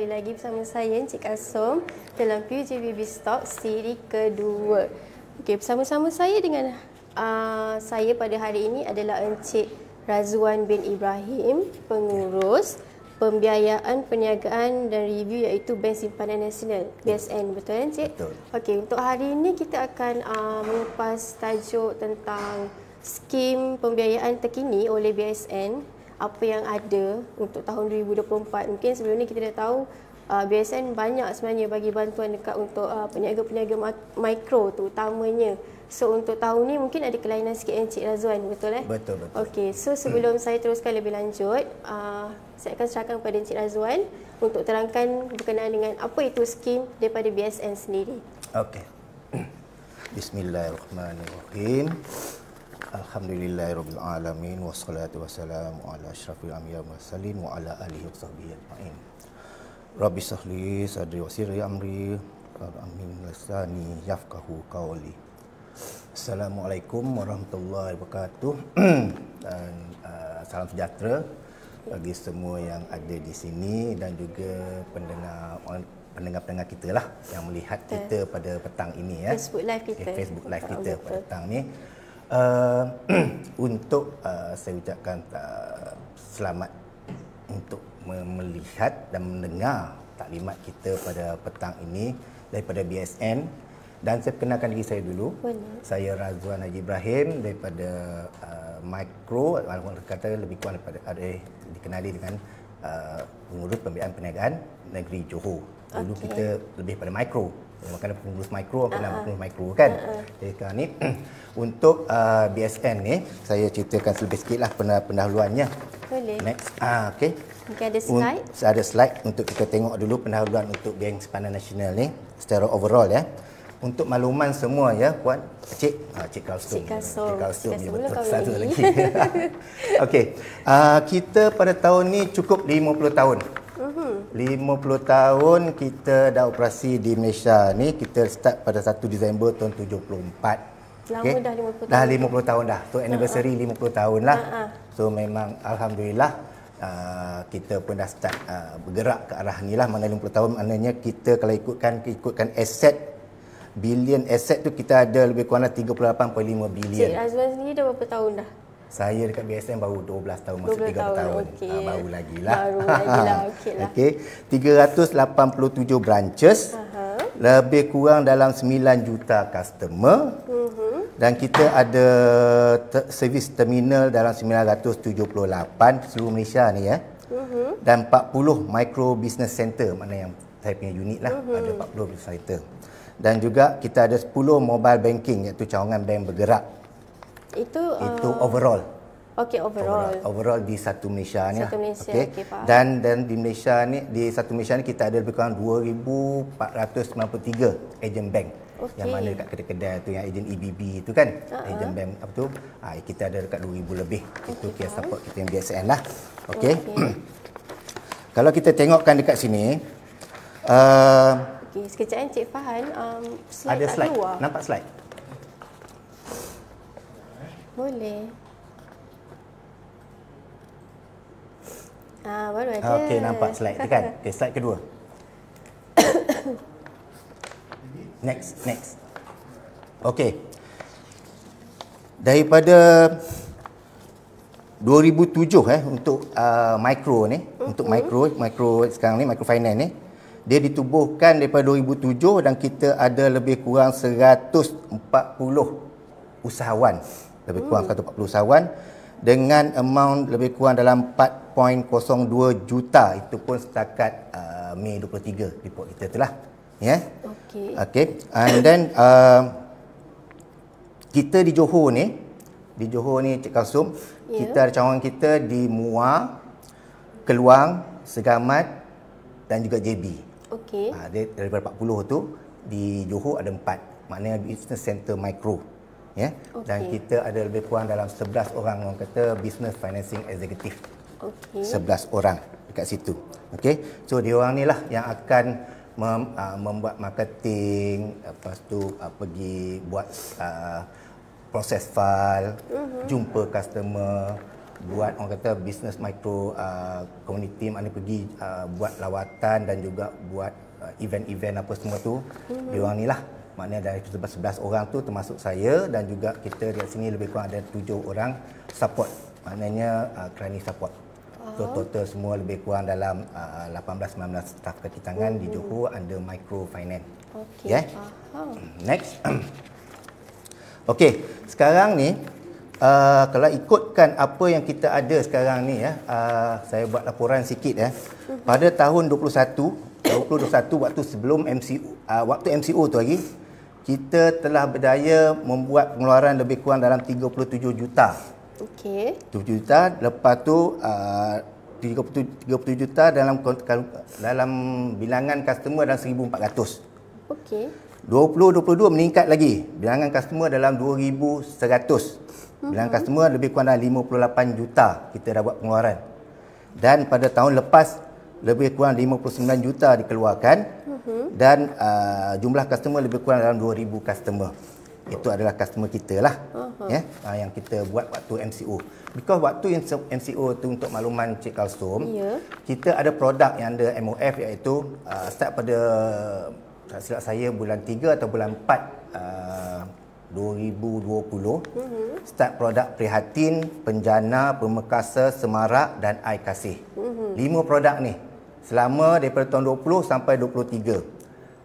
kembali lagi bersama saya Encik Kasum dalam PUJBB Stock siri kedua. Okey, bersama-sama saya dengan saya pada hari ini adalah Encik Razwan bin Ibrahim, pengurus pembiayaan, perniagaan dan review iaitu Bank Simpanan Nasional, BSN. Betul kan, Encik? Betul. Okey, untuk hari ini kita akan mengupas tajuk tentang skim pembiayaan terkini oleh BSN, apa yang ada untuk tahun 2024. Mungkin sebelum ni kita dah tahu BSN banyak sebenarnya bagi bantuan dekat untuk peniaga-peniaga mikro terutamanya. So untuk tahun ni mungkin ada kelainan sikit Encik Razwan, betul Betul. Okey, so sebelum saya teruskan lebih lanjut, saya akan serahkan kepada Encik Razwan untuk terangkan berkenaan dengan apa itu skim daripada BSN sendiri. Okey. Bismillahirrahmanirrahim. Alhamdulillahirabbil alamin wassalatu wassalamu ala asyrafil anbiya'i wal mursalin wa ala alihi washabbihi ajmain. Rabbi shrahli sadri wa yassir li amri amin lisani yafqahu qawli. Assalamualaikum warahmatullahi wabarakatuh. Dan salam sejahtera bagi semua yang ada di sini dan juga pendengar-pendengar kita lah yang melihat kita pada petang ini ya. Facebook live kita. Facebook live kita pada petang ni. Untuk saya ucapkan selamat untuk melihat dan mendengar taklimat kita pada petang ini daripada BSN. Dan saya perkenalkan diri saya dulu. Boleh. Saya Razwan Haji Ibrahim daripada Mikro, kata lebih kurang daripada dikenali dengan pengurus pembiayaan perniagaan negeri Johor. Dulu kita lebih pada Mikro. Makanya pengurus Mikro, pengurus Mikro kan. Jadi sekarang ni untuk BSN ni saya ceritakan lebih sikitlah pendahuluannya. Boleh. Next. Okey. Mungkin ada slide. Ada slide untuk kita tengok dulu pendahuluan untuk Bank Simpanan Nasional ni secara overall ya. Untuk makluman semua ya, Puan Cik Kalsum. Cik Kalsum. Ya, betul. Kawin Satu lagi. lagi. Okey. Kita pada tahun ni cukup 50 tahun. 50 tahun kita dah operasi di Malaysia ni. Kita start pada 1 Disember tahun 74. Lama Okay. dah 50 tahun. Dah 50 tahun dah. So anniversary 50 tahun lah. So memang alhamdulillah kita pun dah start bergerak ke arah ni lah. Mana 50 tahun maknanya kita kalau ikutkan aset, bilion aset tu kita ada lebih kurang 38.5 bilion. Cik Razwan sendiri dah berapa tahun dah? Saya dekat BSN baru 12 tahun, masuk 13 tahun. Okey. Baru lagi lah. Baru lagi lah, okey lah. Okey. 387 branches. Lebih kurang dalam 9 juta customer. Dan kita ada servis terminal dalam 978 seluruh Malaysia ni ya. Dan 40 micro business center, mana yang saya punya unit lah. Ada 40 business center. Dan juga kita ada 10 mobile banking iaitu cawangan bank bergerak. Itu overall. Okey, Overall di satu Malaysia ni. Satu Malaysia, Okay. okey, faham. Dan di Malaysia ni, di satu Malaysia ni kita ada lebih kurang 2493 agent bank. Okey. Yang mana dekat kedai-kedai tu yang agent EBB tu kan. Agent bank apa tu? Kita ada dekat 2000 lebih. Itu kita support kita yang BSN lah. Okey. Kalau kita tengokkan dekat sini, okey, sekejap Encik Fahan, slide ada tak slide. keluar. Nampak slide? Boleh. Baru ada. Okey, nampak slide tu kan? Okey, slide kedua. Next. Okey. Daripada 2007 untuk micro ni, untuk micro sekarang ni, microfinance ni, dia ditubuhkan daripada 2007 dan kita ada lebih kurang 140 usahawan. Lebih kurang 140 usahawan dengan amount lebih kurang dalam 4.02 juta. Itu pun setakat Mei 23 report kita tu lah. Ya. Okey. And then kita di Johor ni, Cik Kalsum, kita ada cawangan kita di Muar, Keluang, Segamat dan juga JB. Okey. Daripada 40 tu di Johor ada 4. Maknanya business center micro. Ya. Dan kita ada lebih kurang dalam 11 orang kata business financing executive. 11 orang dekat situ. Okey. So dia orang ni lah yang akan membuat marketing, lepas tu pergi buat proses file, jumpa customer, buat orang kata business micro community, mana pergi buat lawatan dan juga buat event-event apa semua tu. Diorang ni lah, maknanya dari 11 orang tu termasuk saya, dan juga kita di sini lebih kurang ada 7 orang support, maknanya client support. So total semua lebih kurang dalam 18-19 staf kaki tangan di Johor under microfinance. Okey. Yeah? Next. Okey, sekarang ni kalau ikutkan apa yang kita ada sekarang ni ya, saya buat laporan sikit ya. Pada tahun 2021 waktu sebelum MCO, waktu MCO tu lagi, kita telah berdaya membuat pengeluaran lebih kurang dalam 37 juta. Okey. 7 juta, lepas tu 37 juta dalam bilangan customer dalam 1,400. Okey. 2022 meningkat lagi. Bilangan customer dalam 2,100. Bilangan customer lebih kurang dalam 58 juta kita dah buat pengeluaran. Dan pada tahun lepas lebih kurang 59 juta dikeluarkan. Dan jumlah customer lebih kurang dalam 2,000 customer. Itu adalah customer kita lah, yang kita buat waktu MCO. Because waktu MCO tu, untuk makluman Cik Kalsum, kita ada produk yang ada MOF, iaitu start pada, tak silap saya, bulan 3 atau bulan 4 2020, start produk Prihatin, Penjana, Pemekasa, Semarak dan Air Kasih. 5 produk ni selama daripada tahun 20 sampai 23.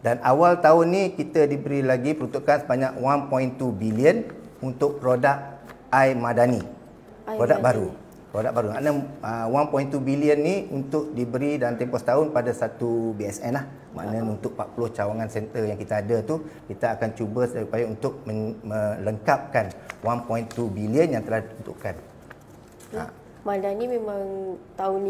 Dan awal tahun ni kita diberi lagi peruntukan sebanyak 1.2 bilion untuk produk air madani. Produk baru. Produk baru. Maknanya 1.2 bilion ni untuk diberi dalam tempoh setahun pada satu BSN lah. Maknanya untuk 40 cawangan center yang kita ada tu, kita akan cuba supaya untuk melengkapkan 1.2 bilion yang telah ditentukan. Madani memang tahun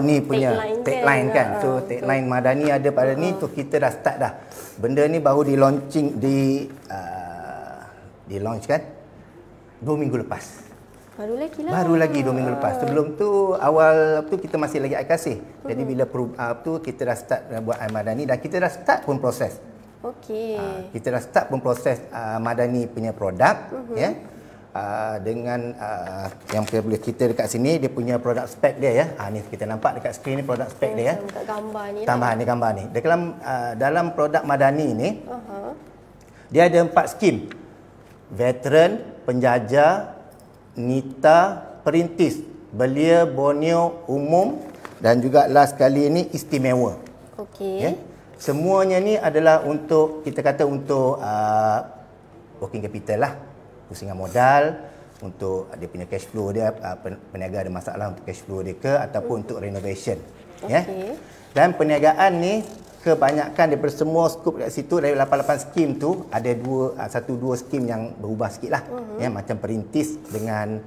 ni punya tagline kan. So tagline Madani ada pada ni tu, kita dah start dah. Benda ni baru di launch kan 2 minggu lepas. Baru lagi 2 minggu lepas. Sebelum tu awal tu kita masih lagi Air Kasih. Jadi bila tu kita dah start buat air Madani, dan kita dah start pun proses. Okey. Kita dah start pun proses Madani punya produk, ya. Dengan yang boleh kita dekat sini, dia punya produk spek dia ya. Ni kita nampak dekat skrin ni produk spek dia ya. Gambar ni. Tambahan ni gambar ni. Dalam produk Madani ni, dia ada 4 skim. Veteran, penjajah, Nita, perintis, belia, Borneo, umum, dan juga last kali ini istimewa. Okey. Ya? Semuanya ni adalah untuk, kita kata untuk working capital lah. Pusingan modal, untuk dia punya cash flow dia, peniaga ada masalah untuk cash flow dia ke, ataupun untuk renovation. Ya? Dan perniagaan ni kebanyakan daripada semua skop kat situ, dari 88 skim tu ada 1-2 skim yang berubah sikit lah. Ya, macam perintis dengan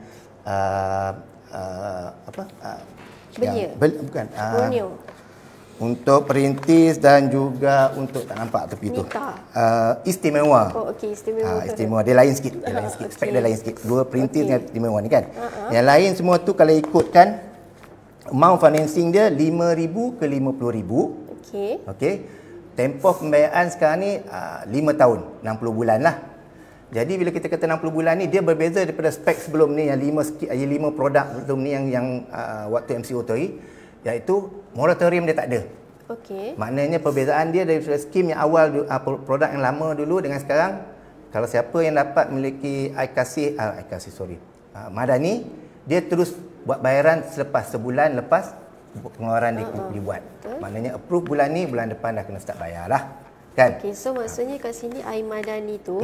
belia. Bukan. Borneo. Untuk perintis dan juga untuk, tak nampak tepi tu. Istimewa. Oh okey, istimewa. Istimewa. Dia lain sikit. Dia lain sikit. Spek dia lain sikit. 2 perintis dengan istimewa ni kan. Yang lain semua tu kalau ikutkan amount financing dia 5,000 ke 50,000. Okey. Tempoh pembiayaan sekarang ni 5 tahun, 60 bulan lah. Jadi bila kita kata 60 bulan ni, dia berbeza daripada spek sebelum ni yang 5 produk sebelum ni yang waktu MCO tu, iaitu moratorium dia tak ada. Okey. Maknanya perbezaan dia dari skim yang awal, produk yang lama dulu dengan sekarang, kalau siapa yang dapat memiliki Madani, dia terus buat bayaran selepas sebulan lepas pengeluaran dibuat. Maknanya approve bulan ni, bulan depan dah kena start bayar lah. Kan? Okey, so maksudnya kat sini air Madani tu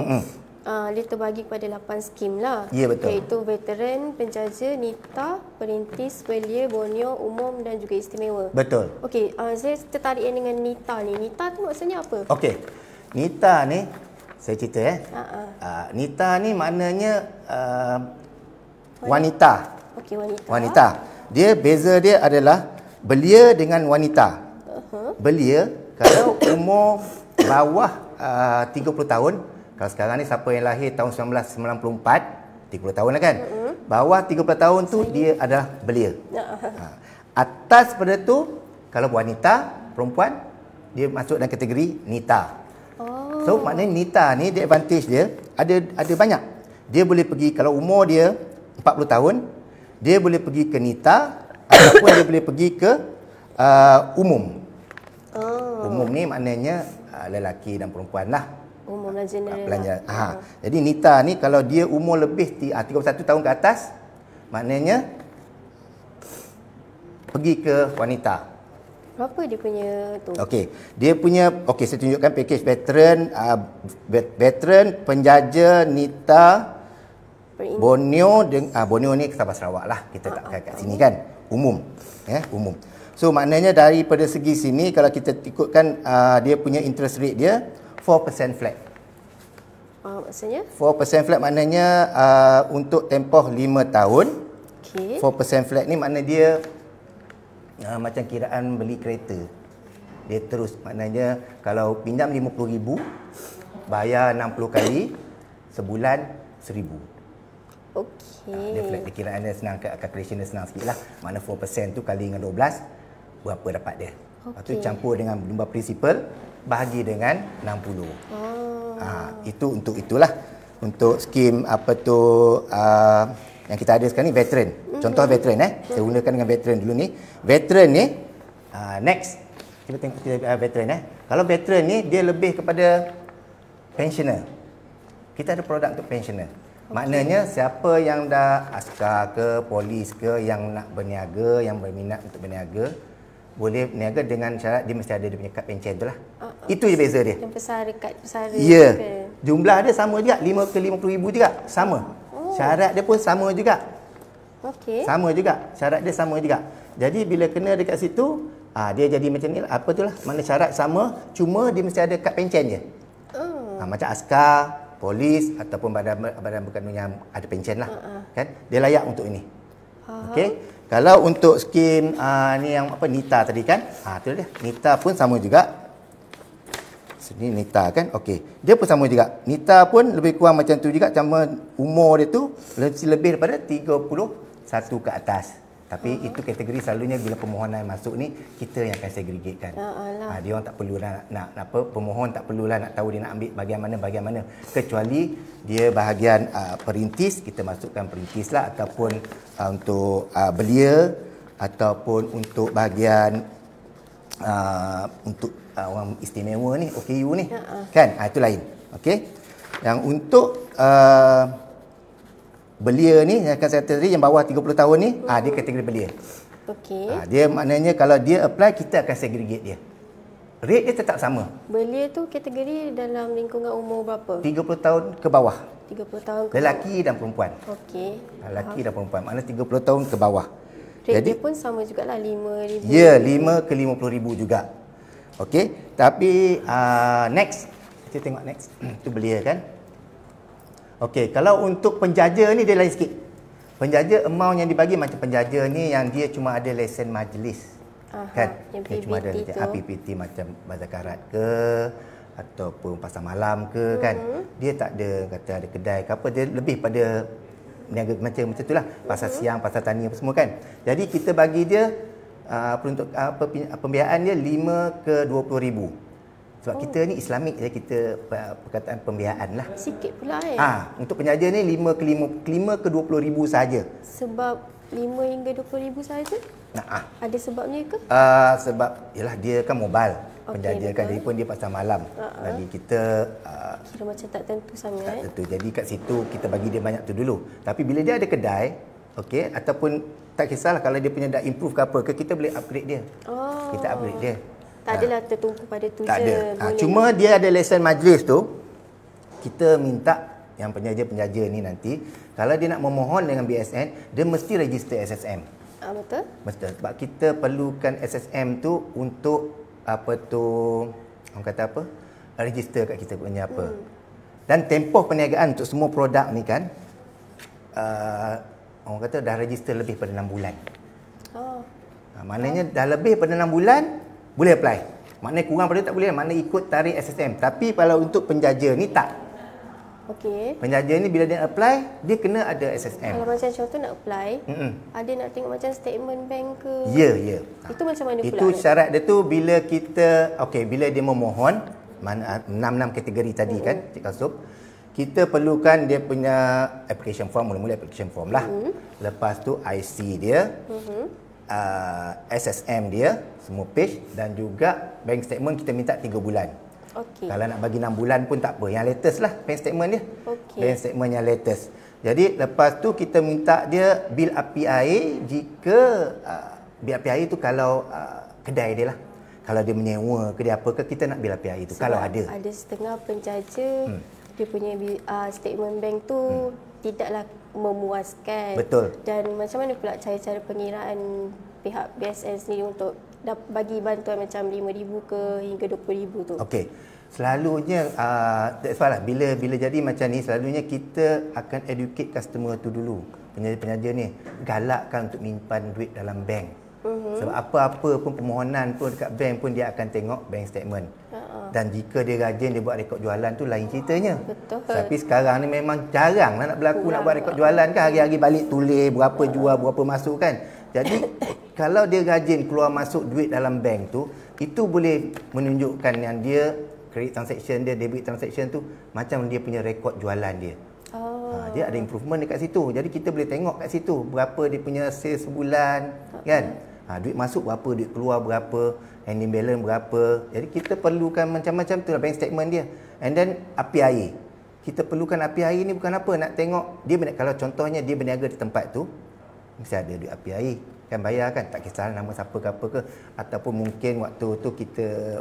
dia terbagi kepada 8 skim lah. Ya, betul. Iaitu veteran, penjaja, Nita, perintis, belia, Borneo, umum dan juga istimewa. Betul. Okey, saya tertarik dengan Nita ni. Nita tu maksudnya apa? Okey. Nita ni, saya cerita Nita ni maknanya wanita. Okey, wanita. Wanita. Dia beza dia adalah belia dengan wanita. Belia kalau umur bawah 30 tahun, kalau sekarang ni siapa yang lahir tahun 1994, 30 tahun lah kan. Bawah 30 tahun tu dia adalah belia. Atas pada tu, kalau wanita, perempuan, dia masuk dalam kategori Nita. So maknanya Nita ni, dia advantage dia ada banyak. Dia boleh pergi, kalau umur dia 40 tahun, Dia boleh pergi ke NITA ataupun dia boleh pergi ke umum. Umum ni maknanya lelaki dan perempuan lah. Umum dan general Belanja. lah. Jadi NITA ni kalau dia umur lebih 31 tahun ke atas, maknanya pergi ke wanita. Berapa dia punya tu? Okey, dia punya saya tunjukkan package veteran, veteran, penjaja, NITA, Borneo Borneo ni Sabah Sarawak lah. Kita tak kat sini kan. Umum. Umum. So maknanya daripada segi sini kalau kita ikutkan dia punya interest rate dia 4% flat. Maksudnya? 4% flat maknanya untuk tempoh 5 tahun. Okey. 4% flat ni makna dia macam kiraan beli kereta. Dia terus maknanya kalau pinjam 50,000 bayar 60 kali sebulan 1,000. Okey. Dia flat kiraannya dia senang, calculation dia senang sikit lah. Mana 4% tu kali dengan 12 berapa dapat dia. Lepas tu campur dengan jumlah principal bahagi dengan 60. Itu untuk itulah untuk skim yang kita ada sekarang ni veteran. Contoh veteran saya gunakan dengan veteran dulu ni. Veteran ni next kita tengok veteran Kalau veteran ni dia lebih kepada pensioner. Kita ada produk untuk pensioner. Maknanya siapa yang dah askar ke polis ke yang nak berniaga, yang berminat untuk berniaga, boleh berniaga dengan syarat dia mesti ada dia punya kad pencen tu lah. Itu je beza dia. Yang pesara, kad pesara. Ya. Jumlah dia sama juga, 5 ke 50,000 juga. Sama. Syarat dia pun sama juga. Okey. Sama juga. Syarat dia sama juga. Jadi bila kena dekat situ, dia jadi macam ni lah. Apa tu lah. Mana syarat sama, cuma dia mesti ada kad pencen je. Macam askar, polis ataupun badan berkanun yang ada pencen lah. Kan? Dia layak untuk ini. Okey. Kalau untuk skim ni yang NITA tadi kan? Tu dia. NITA pun sama juga. Sini NITA kan? Okey. Dia pun sama juga. NITA pun lebih kurang macam tu juga. Cuma umur dia tu lebih daripada 31 ke atas. Tapi itu kategori selalunya bila permohonan masuk ni kita yang akan segregatekan. Dia orang tak perlulah nak pemohon tak perlulah nak tahu dia nak ambil bahagian mana kecuali dia bahagian perintis, kita masukkan perintis lah ataupun untuk belia ataupun untuk bahagian untuk orang istimewa ni, OKU ni. Kan? Itu lain. Okey. Yang untuk belia ni yang akan saya tadi yang bawah 30 tahun ni, dia kategori belia. Okey. Dia maknanya kalau dia apply kita akan segregate dia. Rate dia tetap sama. Belia tu kategori dalam lingkungan umur berapa? 30 tahun ke bawah. 30 tahun ke Lelaki dan perempuan. Okey. Lelaki dan perempuan. Maknanya 30 tahun ke bawah. Rate Jadi dia pun sama jugalah 5,000. ya, 5 ke 50,000 juga. Okey. Tapi next. Kita tengok next. Itu belia kan. Okey, kalau untuk penjaja ni dia lain sikit. Penjaja amount yang dibagi macam penjaja ni yang dia cuma ada lesen majlis. Kan? Yang dia cuma ada PPT macam bazar karat ke ataupun pasar malam ke kan. Dia tak ada kata ada kedai ke apa, dia lebih pada niaga macam itulah, pasar siang, pasar tani apa semua kan. Jadi kita bagi dia peruntuk pembiayaan dia 5 ke 20,000. Sebab kita ni Islamik, jadi kita perkataan pembiayaan lah. Sikit pula untuk penjaja ni 5 ke 20,000 saja. Sebab 5 hingga 20,000 saja? Ada sebabnya ke? Sebab yalah dia kan mobile. Penjaja kan, jadi pun dia pasar malam. Bagi kita kira macam tak tentu sangat. Tak tentu. Jadi kat situ kita bagi dia banyak tu dulu. Tapi bila dia ada kedai, okey, ataupun tak kisahlah kalau dia punya dah improve ke apa ke, kita boleh upgrade dia. Kita upgrade dia. Tak adalah tertumpu pada tu tak je. Ada. Cuma dia ada lesen majlis tu. Kita minta yang penjaja-penjaja ni nanti, kalau dia nak memohon dengan BSN, dia mesti register SSM. Betul? Mesti. Sebab kita perlukan SSM tu untuk orang kata apa? Register kat kita punya apa. Dan tempoh perniagaan untuk semua produk ni kan, orang kata dah register lebih pada 6 bulan. Maknanya dah lebih pada 6 bulan, boleh apply. Maknanya kurang pada tak boleh, maknanya ikut tarikh SSM. Tapi kalau untuk penjaja ni tak. Okey. Penjaja ni bila dia apply, dia kena ada SSM. Kalau macam contoh nak apply, ada nak tengok macam statement bank ke? Ya. Itu macam mana pula? Itu syarat dia tu bila kita, bila dia memohon, 6 kategori tadi kan, Cik Kasub, kita perlukan dia punya application form, mula-mula application form lah. Lepas tu IC dia, SSM dia, semua page, dan juga bank statement kita minta 3 bulan. Okey. Kalau nak bagi 6 bulan pun tak apa, yang latest lah bank statement dia. Okey. Bank statement yang latest. Jadi lepas tu kita minta dia bil api air jika bil api air tu kalau kedai dia lah. Kalau dia menyewa ke dia apa ke, kita nak bil api air tu. Sebab kalau ada. Ada setengah penjaja dia punya statement bank tu tidaklah memuaskan. Betul. Dan macam mana pula cara-cara pengiraan pihak BSN sendiri untuk bagi bantuan macam RM5,000 ke hingga RM20,000 tu? Okey. Selalunya that's why lah, bila jadi macam ni, selalunya kita akan educate customer tu dulu. Penjaja-penjaja ni galakkan untuk menyimpan duit dalam bank. Sebab apa-apa pun permohonan pun dekat bank pun dia akan tengok bank statement. Dan jika dia rajin, dia buat rekod jualan tu lain ceritanya. Betul. Tapi sekarang ni memang jarang lah nak berlaku nak buat rekod jualan kan. Hari-hari balik tulis berapa jual, berapa masuk kan. Jadi kalau dia rajin keluar masuk duit dalam bank tu, itu boleh menunjukkan yang dia credit transaction dia, debit transaction tu macam dia punya rekod jualan dia. Dia ada improvement dekat situ. Jadi kita boleh tengok kat situ berapa dia punya sales sebulan kan. Duit masuk berapa, duit keluar berapa, ending balance berapa. Jadi kita perlukan macam-macam tu lah bank statement dia. And then api air. Kita perlukan api air ni bukan apa, nak tengok dia kalau contohnya dia berniaga di tempat tu, mesti ada duit api air. Kan bayar kan, tak kisah nama siapa ke apa ke, ataupun mungkin waktu tu kita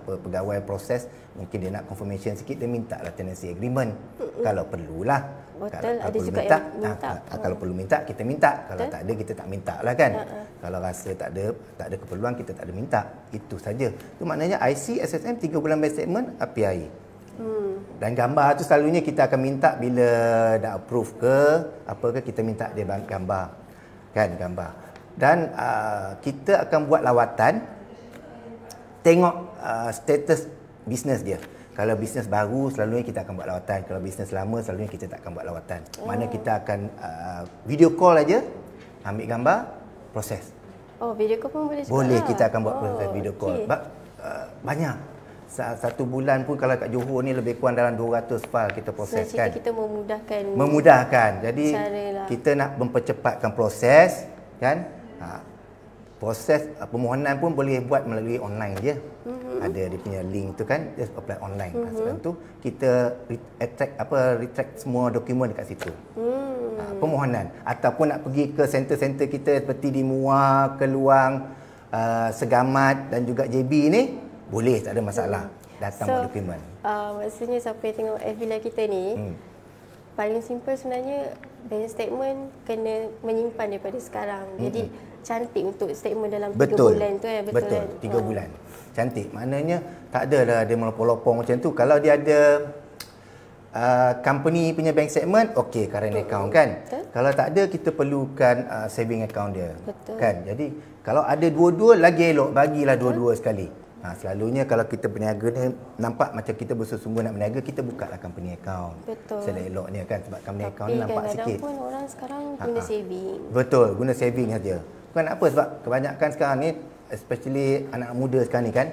pegawai proses mungkin dia nak confirmation sikit, dia minta lah tenancy agreement kalau perlulah. Betul, kalau ada perlu juga minta, yang minta. kalau perlu minta kita minta, kalau Betul. tak ada kita tak minta lah kan. Kalau rasa tak ada keperluan kita tak ada minta, itu saja. Tu maknanya IC, SSM 3 bulan bank statement, api air. Dan gambar tu selalunya kita akan minta bila dah approve ke apa ke, kita minta dia gambar kan, gambar. Dan kita akan buat lawatan tengok status bisnes dia. Kalau bisnes baru selalunya kita akan buat lawatan, kalau bisnes lama selalunya kita tak akan buat lawatan. Mana kita akan video call aja, ambil gambar, proses. Video call pun boleh juga. Boleh, kita akan buat proses video call. Okey. Banyak. Satu bulan pun kalau kat Johor ni lebih kurang dalam 200 file kita proses kan. Kita memudahkan. Jadi caralah. kita nak mempercepatkan proses kan. Proses permohonan pun boleh buat melalui online je. Ada dia punya link tu kan, just apply online. Sebab tu kita retract semua dokumen dekat situ. Permohonan ataupun nak pergi ke center-center kita seperti di Muar, Keluang, Segamat dan juga JB ni, boleh, tak ada masalah. Datang buat dokumen. Maksudnya siapa yang tengok FB Live kita ni, paling simple sebenarnya bank statement kena menyimpan daripada sekarang. Jadi cantik untuk statement dalam 3 bulan tu kan. Betul, 3 bulan. Cantik. Maknanya tak ada dah dia melopong-lopong macam tu. Kalau dia ada company punya bank statement, okey, current account kan. Betul. Kalau tak ada, kita perlukan saving account dia. Betul. Kan. Jadi kalau ada dua-dua lagi elok, bagilah dua-dua sekali. Selalunya kalau kita berniaga ni nampak macam kita bersungguh nak berniaga, kita bukalah company account. Betul. Seleloknya kan, sebab company account ni nampak sikit. Tapi kadang-kadang pun orang sekarang guna saving. Betul, guna saving saja. Bukan apa, sebab kebanyakan sekarang ni, especially anak muda sekarang ni kan,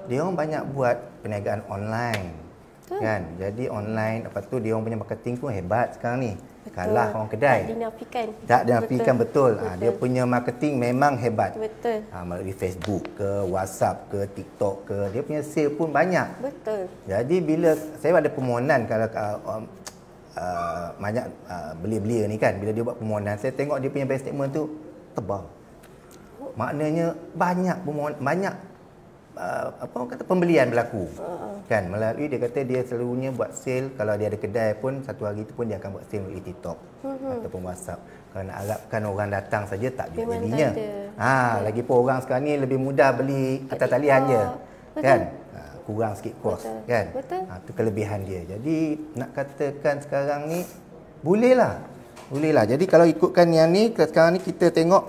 dia orang banyak buat perniagaan online. Kan? Jadi online, lepas tu dia orang punya marketing pun hebat sekarang ni. Kalah orang kedai. Tak dinafikan. Tak dinafikan, betul. Dia punya marketing memang hebat. Betul. Melalui Facebook ke, WhatsApp ke, TikTok ke, dia punya sale pun banyak. Betul. Jadi bila saya ada permohonan, kalau banyak belia-belia ni kan, bila dia buat permohonan, saya tengok dia punya bank statement tu tebal. Maknanya banyak pembelian berlaku. Kan, melalui dia kata dia selalunya buat sale, kalau dia ada kedai pun satu hari tu pun dia akan buat sale melalui TikTok ataupun WhatsApp. Kalau nak harapkan orang datang saja tak jadinya. Lagipun orang sekarang ni lebih mudah beli atas talian je. Kan? Kurang sikit kos kan. Itu kelebihan dia. Jadi nak katakan sekarang ni bolehlah. Jadi kalau ikutkan yang ni, sekarang ni kita tengok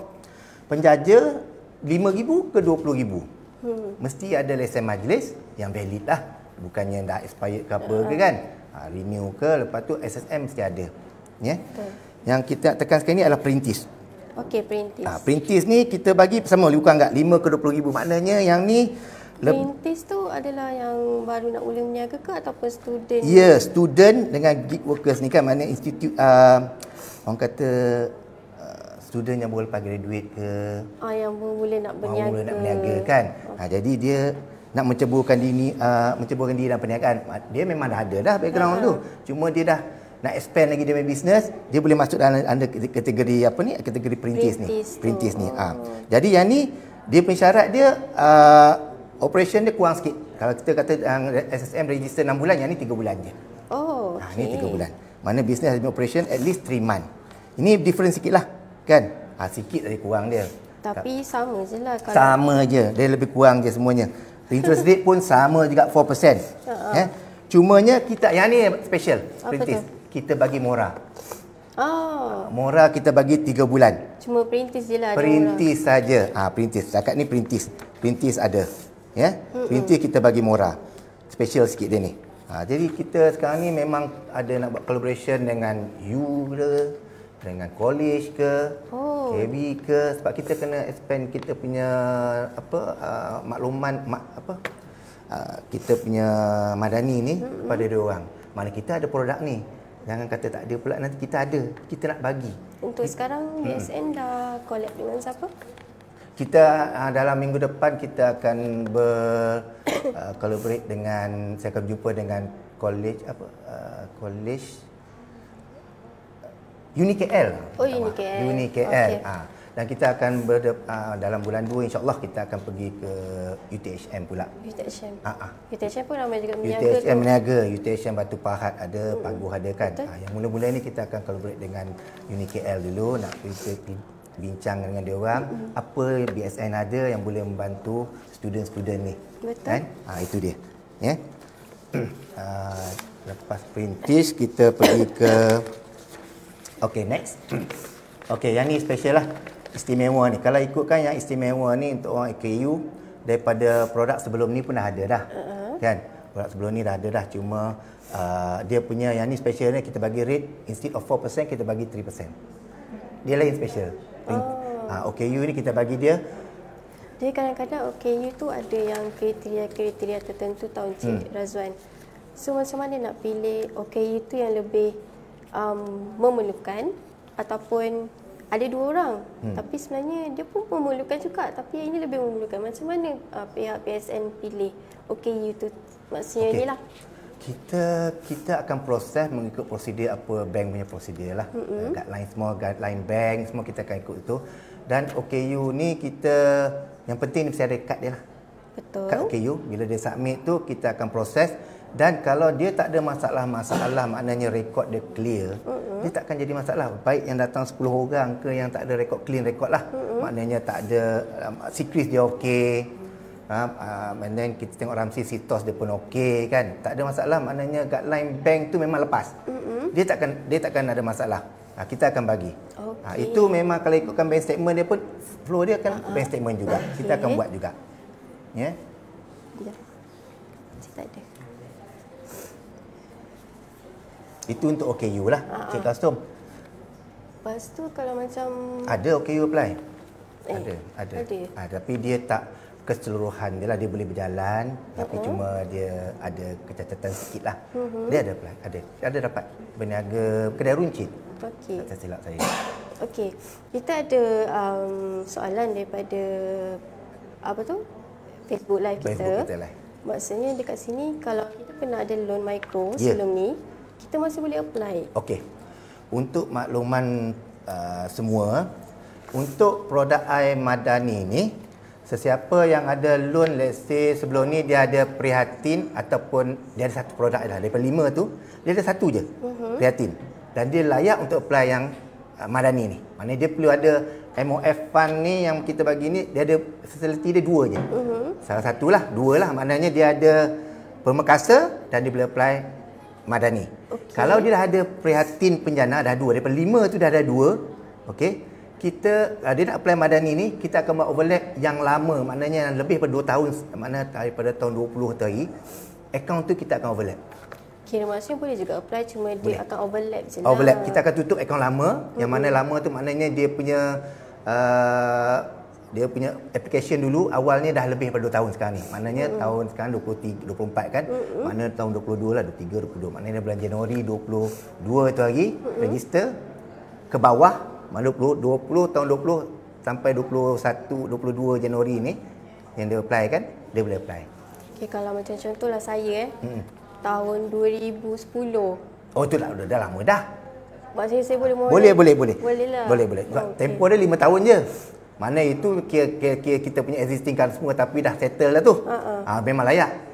penjaja 5,000 ke 20,000. Mesti ada lesen majlis yang valid lah. Bukannya dah expired ke apa ke kan. Renew ke, lepas tu SSM mesti ada. Yang kita nak tekan sekarang ni adalah perintis. Okey, perintis. Perintis ni kita bagi sama lebih kurang 5 ke 20,000. Maknanya yang ni Perintis tu adalah yang baru nak mula berniaga ke ataupun student? Ya, student dengan gig workers ni kan, maknanya institut orang kata student yang baru lepas graduate ke, Yang mula nak berniaga. mula nak berniaga kan. Jadi dia nak menceburkan diri dalam perniagaan. Dia memang dah ada dah background tu. Cuma dia dah nak expand lagi dia punya business, dia boleh masuk dalam under kategori apa ni? Kategori perintis ni. Perintis ni. Jadi yang ni dia punya syarat dia operation dia kurang sikit. Kalau kita kata SSM register 6 bulan, yang ni 3 bulan je. Okay. Ni 3 bulan. Mana business operation at least 3 month. Ini different sikit lah kan. Sikit dari kurang dia. Tapi sama je lah. Kalau Sama je. Dia lebih kurang je semuanya. Interest rate pun sama juga 4%. Cumanya kita, yang ni special. Perintis. Kita bagi murah. Murah kita bagi 3 bulan. Cuma perintis je lah. Perintis saja. Perintis. Setakat ni perintis. Perintis ada. Ya. Perintis kita bagi murah. Special sikit dia ni. Jadi kita sekarang ni memang ada nak buat collaboration dengan you ke, dengan college ke, KB ke, sebab kita kena expand kita punya makluman kita punya Madani ni kepada dia orang. Mana kita ada produk ni. Jangan kata tak ada pula, nanti kita ada. Kita nak bagi. Untuk sekarang BSN dah collab dengan siapa? Kita dalam minggu depan kita akan collaborate dengan, saya akan berjumpa dengan college college UniKL. UniKL. UniKL. Dan kita akan dalam bulan 2 insya-Allah kita akan pergi ke UTHM pula. UTHM. UTHM pun ramai juga berniaga. UTHM berniaga, UTHM Batu Pahat ada, Paguh ada kan. Yang mula-mula ni kita akan collaborate dengan UniKL dulu, nak bincang dengan dia orang apa BSN ada yang boleh membantu student-student ni. Betul. Kan? Itu dia. Ya. Lepas perintis kita pergi ke next. Yang ni special lah. Istimewa ni. Kalau ikutkan yang istimewa ni untuk orang AKU, daripada produk sebelum ni pun dah ada dah. Kan? Produk sebelum ni dah ada dah. Cuma dia punya yang ni special ni, kita bagi rate instead of 4% kita bagi 3%. Dia lain special. OKU ni kita bagi dia. Dia kadang-kadang OKU tu ada yang kriteria-kriteria tertentu tau Encik Razwan. So macam mana nak pilih OKU tu yang lebih memerlukan, ataupun ada 2 orang tapi sebenarnya dia pun memerlukan juga tapi yang ini lebih memerlukan. Macam mana pihak PSN pilih OKU tu? Maksudnya ni lah. Kita akan proses mengikut prosedur apa bank punya prosedur lah. Guideline semua, guideline bank semua kita akan ikut itu. Dan OKU ni kita, yang penting ni mesti ada kad dia lah. Betul. Kad OKU, bila dia submit tu kita akan proses. Dan kalau dia tak ada masalah, maknanya rekod dia clear, dia tak akan jadi masalah. Baik yang datang 10 orang ke yang tak ada rekod, clean rekod lah. Maknanya tak ada secret dia okey. And then kita tengok Ramsi Sitos dia pun okey kan. Tak ada masalah, maknanya guideline bank tu memang lepas. Dia takkan ada masalah. Kita akan bagi. Itu memang kalau ikutkan bank statement dia pun flow dia akan bank statement juga. Kita akan buat juga. Ya. Tak ada. Itu untuk OKU lah. Cik custom. Lepas tu kalau macam ada OKU apply. Ada. Tapi dia tak keseluruhan dia lah, dia boleh berjalan tapi cuma dia ada kecacatan sikit lah. Dia ada apply, ada dapat berniaga kedai runcit. Okey. Tak silap saya. Okey. Kita ada soalan daripada Facebook live kita. Facebook kita live. Maksudnya dekat sini kalau kita pernah ada loan micro sebelum ni, kita masih boleh apply. Okey. Untuk makluman semua, untuk produk air Madani ni, sesiapa yang ada loan, let's say sebelum ni dia ada Prihatin ataupun dia ada satu produk lah, daripada 5 tu dia ada satu je Prihatin, dan dia layak untuk apply yang Madani ni. Maknanya dia perlu ada MOF fund ni yang kita bagi ni, dia ada facility dia 2 je. Salah satulah, 2 lah, maknanya dia ada Permekasa dan dia boleh apply Madani. Kalau dia dah ada Prihatin Penjana dah 2, daripada 5 tu dah ada 2, okey, dia nak apply Madani ni, kita akan buat overlap yang lama, maknanya yang lebih daripada 2 tahun, maknanya daripada tahun 20 tadi, akaun tu kita akan overlap. Kira maksudnya boleh juga apply, cuma dia akan overlap je lah. Overlap, kita akan tutup akaun lama, yang mana lama tu maknanya dia punya dia punya application dulu awalnya dah lebih daripada 2 tahun sekarang ni. Maknanya tahun sekarang 23, 24 kan. Mana tahun 22 lah, 23, 22. Maknanya bulan Januari 22 tu lagi register ke bawah. Mana 20 tahun 20 sampai 21, 22 Januari ni yang dia apply kan, dia boleh apply. Okay, kalau macam contohlah saya tahun 2010. Oh tu dah lama dah. Maksudnya saya boleh mula. Boleh. Boleh lah. Boleh. Tempoh dia 5 tahun je. Mana itu kira kita punya existing card semua tapi dah settle dah tu. Memang layak.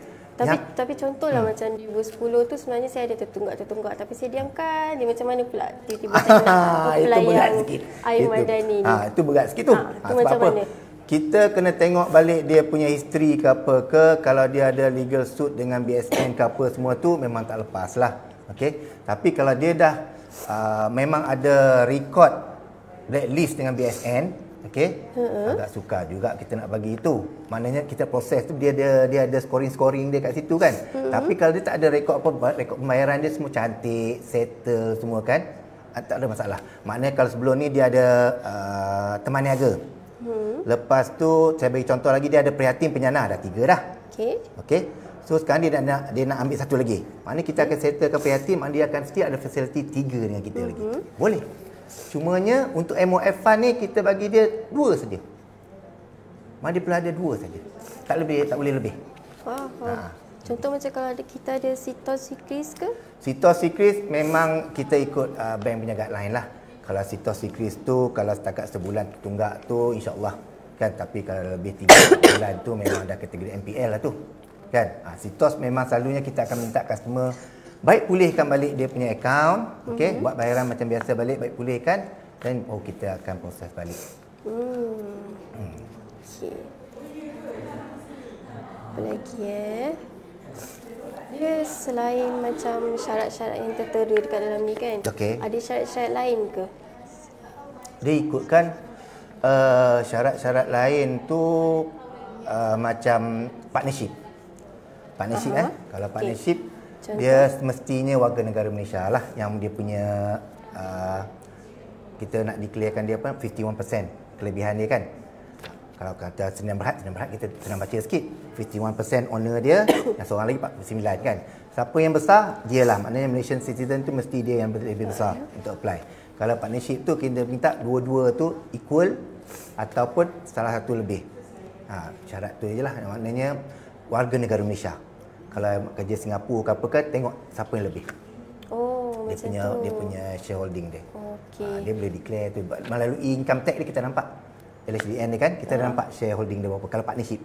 Tapi contohlah macam 2010 tu sebenarnya saya ada tertunggak tapi saya diamkan. Dia macam mana pula tiba-tiba saya nak apply yang Air Madani ni. Itu berat sikit tu. Itu macam mana? Kita kena tengok balik dia punya history ke apa ke. Kalau dia ada legal suit dengan BSN ke apa semua tu memang tak lepas lah. Okay? Tapi kalau dia dah memang ada record blacklist dengan BSN, okay? Agak sukar juga kita nak bagi itu. Maknanya kita proses tu dia ada scoring dia kat situ kan. Tapi kalau dia tak ada rekod apa, rekod pembayaran dia semua cantik, settle semua kan, tak ada masalah. Maknanya kalau sebelum ni dia ada teman niaga. Lepas tu saya bagi contoh lagi, dia ada prihatin penyana, dah 3 dah. Okey. So sekarang dia nak ambil satu lagi. Maknanya kita akan settlekan prihatin, maknanya dia akan still ada fasiliti 3 dengan kita lagi. Boleh. Cumanya untuk MOF fund ni kita bagi dia 2 saja. Mana dia perlu ada 2 saja. Tak boleh lebih. Contoh macam kalau kita ada Sitos Sikris ke? Sitos Sikris memang kita ikut bank punya guideline lah. Kalau Sitos Sikris tu kalau setakat sebulan tunggak tu insya-Allah kan, tapi kalau lebih 3 bulan tu memang dah kategori NPL lah tu. Kan? Sitos memang selalunya kita akan minta customer baik pulihkan balik dia punya account, okey, buat bayaran macam biasa balik, baik pulihkan dan kita akan proses balik. Okey. Apa lagi Dia selain macam syarat-syarat yang tertera dekat dalam ni kan, ada syarat-syarat lain ke? Dia ikutkan syarat-syarat lain tu macam partnership. Kalau partnership dia mestinya warga negara Malaysia lah yang dia punya kita nak declarekan dia apa 51% kelebihan dia kan. Kalau kata Sdn Bhd kita senang baca sikit. 51% owner dia, yang seorang lagi 49 kan. Siapa yang besar, dia lah. Maknanya Malaysian citizen tu mesti dia yang lebih besar untuk apply. Kalau partnership tu kita minta dua-dua tu equal ataupun salah satu lebih. Syarat tu je lah. Maknanya warga negara Malaysia. Kalau kerja Singapura ke apa kan, tengok siapa yang lebih. Dia punya shareholding dia. Dia boleh declare tu. Melalui income tax dia kita nampak. LHDN ni kan, kita nampak shareholding dia berapa. Kalau partnership,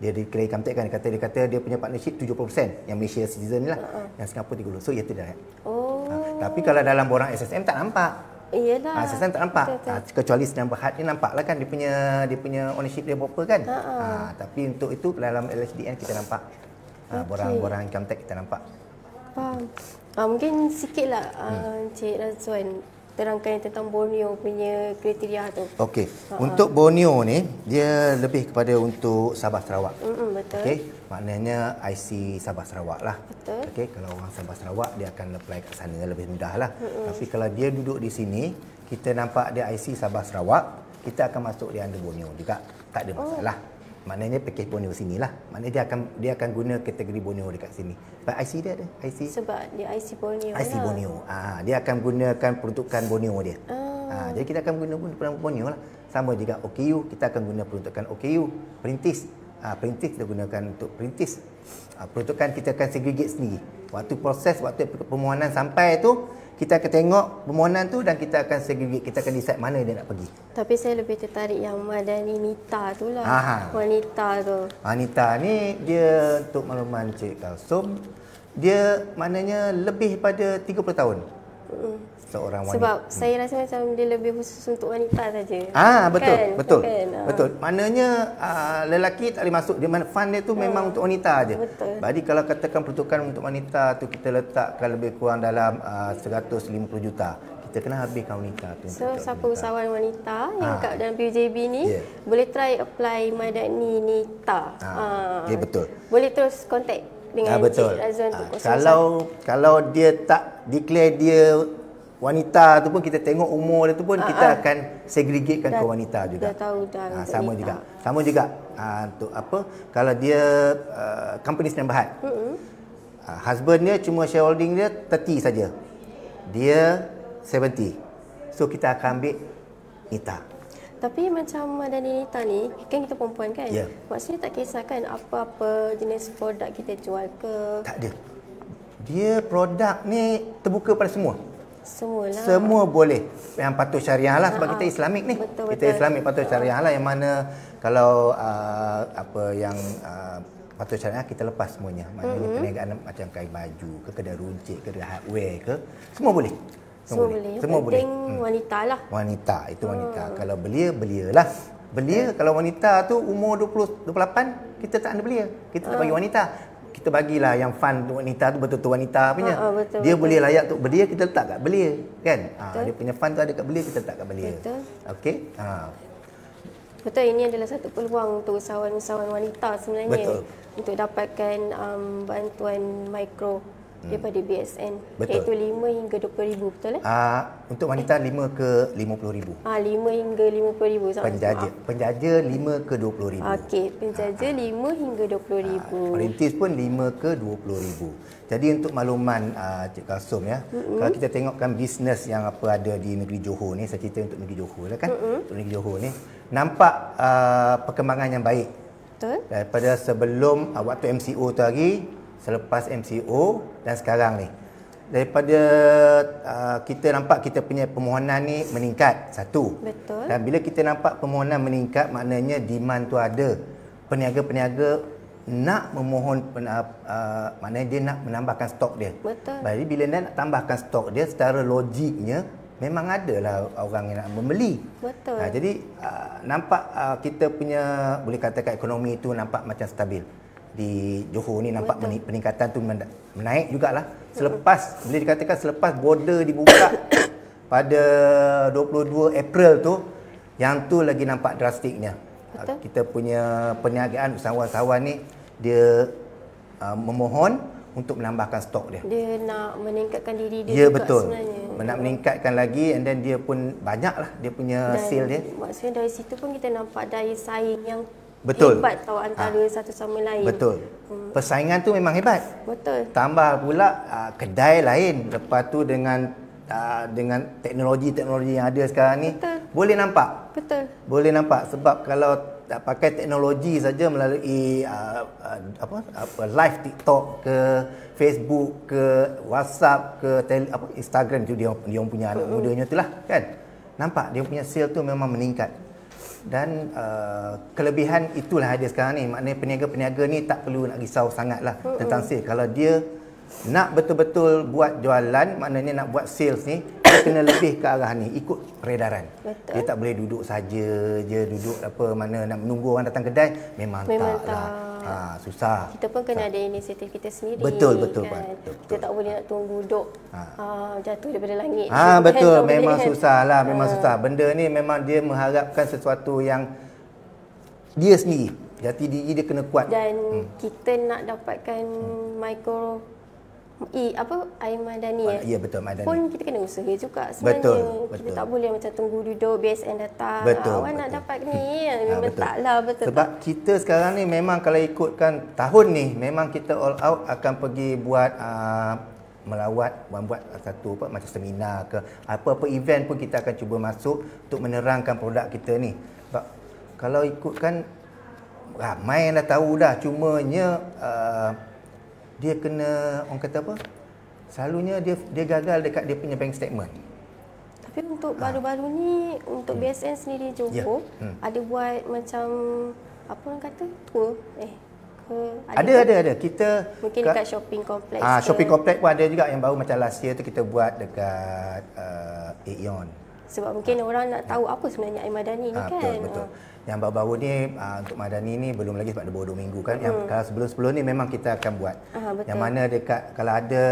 dia declare income tax kan, dia kata dia punya partnership 70%. Yang Malaysia citizen ni lah. Yang Singapura 30%. So, ia tidak. Tapi kalau dalam borang SSM tak nampak. Iyalah. SSM tak nampak. Kecuali Sdn Bhd ni nampak lah kan, dia punya ownership dia berapa kan. Tapi untuk itu, dalam LHDN kita nampak. Borang-borang income tax kita nampak. Faham. Mungkin sikitlah Encik Razwan terangkan tentang Borneo punya kriteria tu. Okey. Untuk Borneo ni dia lebih kepada untuk Sabah Sarawak. Betul. Okey. Maknanya IC Sabah Sarawak lah. Betul. Okey, kalau orang Sabah Sarawak dia akan apply kat sana lebih mudah lah. Tapi kalau dia duduk di sini, kita nampak dia IC Sabah Sarawak, kita akan masuk dia under Borneo juga. Tak ada masalah. Maknanya package Borneo sinilah. Maknanya dia akan guna kategori Borneo dekat sini. Sebab IC dia ada, IC. Sebab dia IC Borneo. IC lah. Borneo. Dia akan gunakan peruntukan Borneo dia. Jadi kita akan guna Borneo lah. Sama juga OKU, kita akan guna peruntukan OKU. Perintis. Perintis kita gunakan untuk perintis. Peruntukan kita akan segregate sendiri. Waktu proses, waktu permohonan sampai tu, kita akan tengok permohonan tu dan kita akan segregate, kita akan decide mana dia nak pergi. Tapi saya lebih tertarik yang Madani Nita tu lah. Wanita tu. Wanita ni dia untuk makluman Cik Kalsum, dia maknanya lebih pada 30 tahun. Seorang wanita. Sebab saya rasa macam dia lebih khusus untuk wanita saja. Betul, kan? betul. Kan? Betul. Maknanya lelaki tak boleh masuk. Dia fund dia tu memang untuk wanita aja. Betul. Jadi kalau katakan peruntukan untuk wanita tu kita letakkan lebih kurang dalam 150 juta. Kita kena habiskan wanita tu. So siapa usahawan wanita yang kat dalam PUJB ni boleh try apply Madani Nita. Betul. Boleh terus contact dengan betul. Cik Razwan untuk kalau dia tak declare dia wanita tu pun kita tengok umur dia tu pun kita akan segregatekan ke wanita juga. Dah tahu dah. Sama juga. Sama juga. Untuk apa? Kalau dia company Sdn Bhd. Husband dia cuma shareholding dia 30 saja. Dia 70. So kita akan ambil Nita. Tapi macam Madani Nita ni, kan kita perempuan kan? Ya. Maksudnya tak kisahkan apa-apa jenis produk kita jual ke? Tak ada. Dia produk ni terbuka pada semua. Semualah. Semua boleh. Yang patuh syariah lah sebab kita Islamik ni. Betul, kita Islamik patuh syariah lah, yang mana kalau apa yang patuh syariah kita lepas semuanya. Maknanya perniagaan macam kain baju ke, kedai runcit ke, kedai hardware ke, semua boleh. Semua boleh. Semua boleh. Wanita lah. Wanita, itu wanita. Kalau belialah. Belia kalau wanita tu umur 28, kita tak ada belia. Kita tak bagi wanita. Kita bagilah yang fun untuk wanita tu betul-betul wanita punya. Betul, dia betul. boleh layak untuk belia, kita letak kat belia, kan? Dia punya fun tu ada kat belia, kita letak kat belia. Betul. Okey? Betul, ini adalah satu peluang untuk usahawan-usahawan wanita sebenarnya. Betul. Untuk dapatkan bantuan mikro daripada BSN. Betul. Iaitu 5 hingga 20,000, betul eh? Untuk wanita 5 ke 50,000. 5 hingga 50,000. Penjaja 5 ke 20,000. Okey, penjaja 5 hingga 20,000. Perintis pun 5 ke 20,000. Jadi untuk makluman Cik Kasum ya, kalau kita tengokkan bisnes yang apa ada di negeri Johor ni, saya cerita untuk negeri Johor lah kan. Untuk negeri Johor ni nampak perkembangan yang baik. Betul. Daripada sebelum waktu MCO tu hari, selepas MCO dan sekarang ni. Daripada kita nampak kita punya permohonan ni meningkat, satu. Betul. Dan bila kita nampak permohonan meningkat, maknanya demand tu ada. Peniaga-peniaga nak memohon, maknanya dia nak menambahkan stok dia. Betul. Jadi bila dia nak tambahkan stok dia, secara logiknya memang adalah orang yang nak membeli. Betul. Jadi nampak kita punya, boleh katakan ekonomi tu nampak macam stabil. Di Johor ni nampak peningkatan tu menaik jugalah. Selepas, boleh dikatakan selepas border dibuka pada 22 April tu, yang tu lagi nampak drastiknya. Kita punya perniagaan usahawan-usahawan ni dia memohon untuk menambahkan stok dia. Dia nak meningkatkan diri dia juga betul. Sebenarnya. Nak meningkatkan lagi, and then dia pun banyaklah dia punya sale dia. Maksudnya dari situ pun kita nampak daya saing yang Betul. hebat tau antara satu sama lain. Betul. Persaingan tu memang hebat. Betul. Tambah pula kedai lain. Lepas tu dengan teknologi-teknologi yang ada sekarang ni, boleh nampak. Betul. Boleh nampak sebab kalau tak pakai teknologi saja melalui live TikTok ke, Facebook ke, WhatsApp ke, Instagram tu dia punya anak mudanya tu lah kan. Nampak dia punya sale tu memang meningkat. Dan kelebihan itulah ada sekarang ni. Maknanya peniaga-peniaga ni tak perlu nak risau sangatlah tentang sale. Kalau dia nak betul-betul buat jualan, maknanya nak buat sales ni, dia kena lebih ke arah ni, ikut peredaran. Betul. Dia tak boleh duduk saja je, duduk mana nak menunggu orang datang kedai, memang taklah. Susah. Kita pun kena ada inisiatif kita sendiri. Betul kan? betul. Kita tak boleh nak tunggu duduk jatuh daripada langit. Betul, kan? memang susah lah, memang susah. Benda ni memang dia mengharapkan sesuatu yang dia sendiri, jati diri dia kena kuat. Dan kita nak dapatkan mikro air madani Ya betul, madani. pun kita kena usaha juga sebenarnya. Betul. Kita tak boleh macam tunggu duduk BSN datang. Awak nak dapat ni, memang betul. taklah betul. Sebab kita sekarang ni memang kalau ikutkan tahun ni, memang kita all out akan pergi buat melawat, buat satu macam seminar ke, apa-apa event pun kita akan cuba masuk untuk menerangkan produk kita ni. Sebab kalau ikutkan ramai yang dah tahu dah, cumanya dia kena, orang kata apa, selalunya dia gagal dekat dia punya bank statement. Tapi untuk baru-baru ni, untuk BSN sendiri Johor, ada buat macam apa orang kata, tour ada. Kita mungkin dekat shopping complex. Shopping complex pun ada juga, yang baru macam last year tu kita buat dekat Aeon. Sebab mungkin orang nak tahu apa sebenarnya air madani ni kan. Betul. Yang baru-baru ni untuk madani ni belum lagi sebab ada baru 2 minggu kan. Yang kalau sebelum-sebelum ni memang kita akan buat. Yang mana dekat kalau ada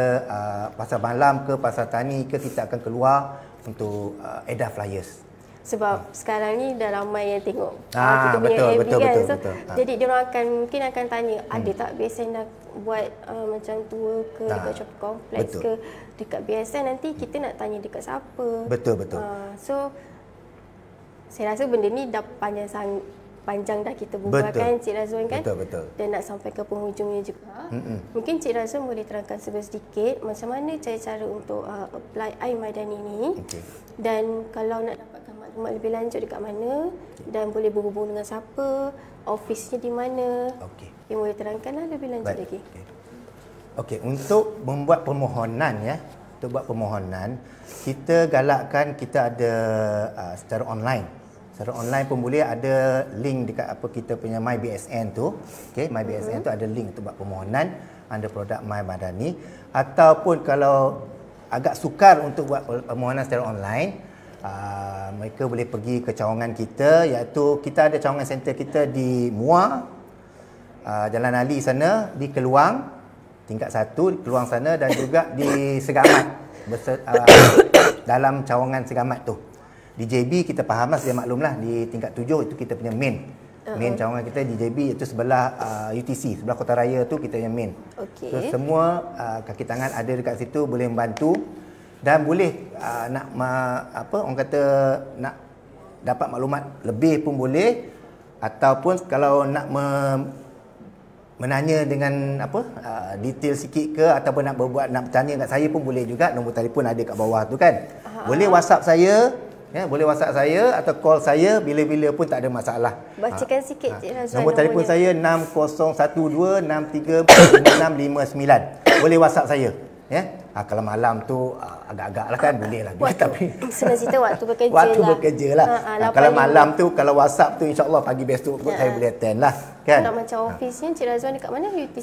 pasar malam ke, pasar tani ke, kita akan keluar untuk edar flyers. Sebab sekarang ni dah ramai yang tengok kita punya betul, FB betul, kan. betul, So, betul. jadi diorang mungkin akan tanya, ada tak BSN dah buat macam tour ke dekat shopping complex betul. ke dekat BSN, nanti kita nak tanya dekat siapa. Betul, betul. So saya rasa benda ni dah panjang dah kita berbual kan Cik Razwan kan. Betul. Dan nak sampai ke penghujungnya juga. Mungkin Cik Razwan boleh terangkan sedikit macam mana cara-cara untuk apply iMadani ni. Okay. Dan kalau nak dapatkan maklumat lebih lanjut dekat mana dan boleh berhubung dengan siapa, ofisnya di mana. Okey. Yang boleh terangkanlah lebih lanjut lagi. Okey, untuk membuat permohonan untuk buat permohonan, kita galakkan kita ada secara online. Secara online pun boleh, ada link dekat kita punya MyBSN tu. Okey, MyBSN tu ada link untuk buat permohonan under produk iMadani, ataupun kalau agak sukar untuk buat permohonan secara online, mereka boleh pergi ke cawangan kita, iaitu kita ada cawangan center kita di Muar, Jalan Ali sana, di Keluang tingkat 1 di Keluang sana, dan juga di Segamat dalam cawangan Segamat tu. Di JB kita faham lah, saya maklumlah, di tingkat 7 itu kita punya main cawangan kita di JB, itu sebelah UTC, sebelah Kota Raya tu kita yang main. Okay. So semua kaki tangan ada dekat situ, boleh membantu, dan boleh orang kata nak dapat maklumat lebih pun boleh, ataupun kalau nak menanya dengan detail sikit ke, ataupun nak bertanya kat saya pun boleh juga. Nombor telefon ada kat bawah tu kan. Boleh WhatsApp saya. Boleh WhatsApp saya atau call saya bila-bila pun tak ada masalah. Bacakan sikit Cik Razwan. Nombor telefon saya 6012639659. Boleh WhatsApp saya. Kalau malam tu agak-agak lah kan, boleh lah. Tapi senang cerita waktu bekerja waktu bekerja lah. Kalau malam tu, kalau WhatsApp tu, insyaAllah pagi besok saya boleh attend lah kan. Nak macam ofisnya Cik Razwan dekat mana? UTC?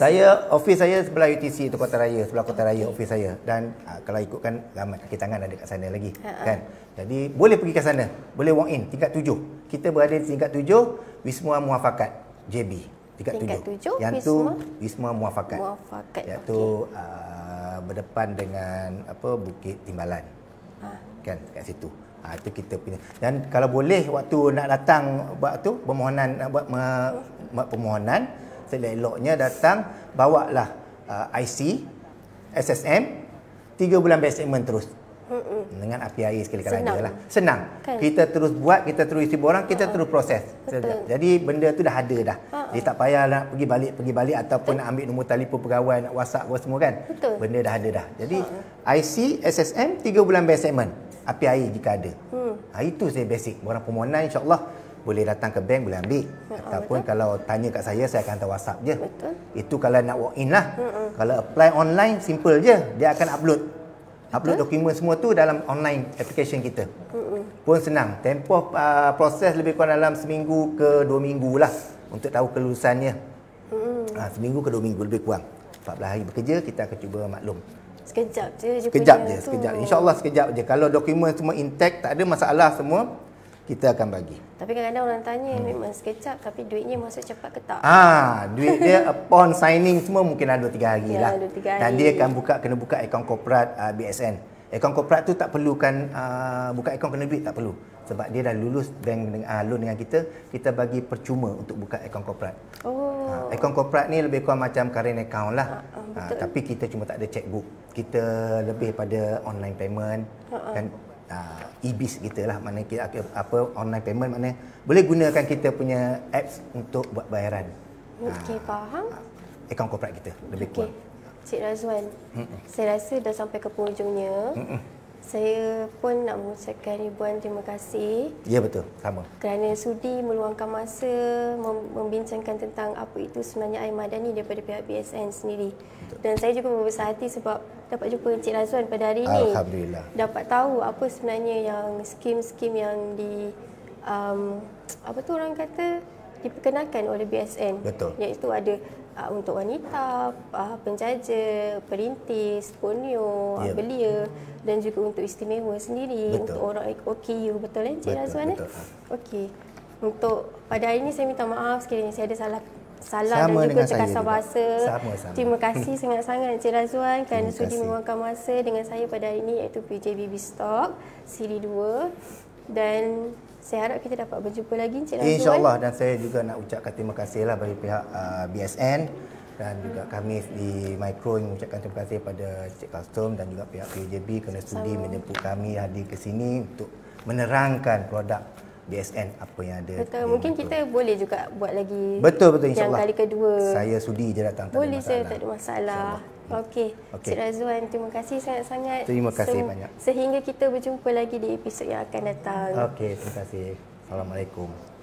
Ofis saya sebelah UTC tu, Kota Raya, sebelah Kota Raya ofis saya. Dan kalau ikutkan ramai kaki tangan ada kat sana lagi kan. Jadi boleh pergi ke sana, boleh walk in tingkat 7. Kita berada di tingkat 7 Wisma Muafakat JB tingkat 7. Yang tu Wisma Muafakat. Iaitu berdepan dengan Bukit Timbalan. Kan kat situ. Itu kita punya. Dan kalau boleh waktu nak datang buat tu permohonan, nak buat permohonan, seleloknya datang bawalah IC, SSM, 3 bulan bank statement terus. Dengan api air sekali kalau ada lah. Senang kan? Kita terus buat, kita terus isi borang, kita terus proses. Jadi benda tu dah ada dah. Dia tak payah nak pergi balik ataupun nak ambil nombor telefon pegawai, nak WhatsApp semua kan. Benda dah ada dah. Jadi IC, SSM, 3 bulan bank statement, api air jika ada. Itu saya basic. Borang permohonan insya-Allah boleh datang ke bank, boleh ambil. Ataupun kalau tanya kat saya akan hantar WhatsApp je. Itu kalau nak walk in lah. Kalau apply online, simple je. Dia akan upload dokumen semua tu dalam online application kita. Pun senang. Tempoh proses lebih kurang dalam seminggu ke 2 minggu lah untuk tahu kelulusannya. Seminggu ke 2 minggu lebih kurang. 14 hari bekerja, kita akan cuba maklum. Sekejap je. Sekejap. InsyaAllah sekejap je. Kalau dokumen semua intact, tak ada masalah semua, kita akan bagi. Tapi kadang-kadang orang tanya memang sekejap, tapi duitnya masuk cepat ke tak? Duit dia upon signing semua mungkin ada 2-3 hari lah. 2-3 hari. Dan dia akan kena buka akaun korporat BSN. Akaun korporat tu tak perlukan buka akaun kena duit, tak perlu. Sebab dia dah lulus bank loan dengan kita bagi percuma untuk buka akaun korporat. Akaun korporat ni lebih kurang macam current account lah. Tapi kita cuma tak ada checkbook. Kita lebih pada online payment kan. E-biz kita lah, mana kita online payment, mana boleh gunakan kita punya apps untuk buat bayaran. Okey, faham. Akaun korporat kita lebih kurang. Cik Razwan, saya rasa dah sampai ke penghujungnya. Saya pun nak mengucapkan ribuan terima kasih. Ya, betul, sama. Kerana sudi meluangkan masa membincangkan tentang apa itu sebenarnya iMadani daripada pihak BSN sendiri. Betul. Dan saya juga berbesar hati sebab dapat jumpa Encik Razwan pada hari ini. Alhamdulillah. Dapat tahu apa sebenarnya yang skim-skim yang orang kata diperkenalkan oleh BSN. Betul. Iaitu ada untuk wanita, penjaja, perintis, ponyo, belia, dan juga untuk istimewa sendiri. Betul. Untuk orang OKU. Betul kan Encik Razwan? Betul. Okey. Untuk pada hari ini saya minta maaf sekiranya saya ada salah dan juga terkasar bahasa. Terima kasih sangat-sangat Encik Razwan kerana sudi meluangkan masa dengan saya pada hari ini, iaitu PJ Baby Stock Siri 2. Dan Saya harap kita dapat berjumpa lagi Encik Razwan. InsyaAllah, dan saya juga nak ucapkan terima kasihlah bagi pihak BSN dan juga kami di Micro yang mengucapkan terima kasih pada Cik Custom dan juga pihak PJB kerana sudi menjemput kami hadir ke sini untuk menerangkan produk BSN apa yang ada. Betul, mungkin kita boleh juga buat lagi betul yang insyaAllah. kali kedua. Saya sudi je datang, boleh saya, tak ada masalah. Okey. Cik Razwan, terima kasih sangat-sangat. Terima kasih banyak. Sehingga kita berjumpa lagi di episod yang akan datang. Okey, terima kasih. Assalamualaikum.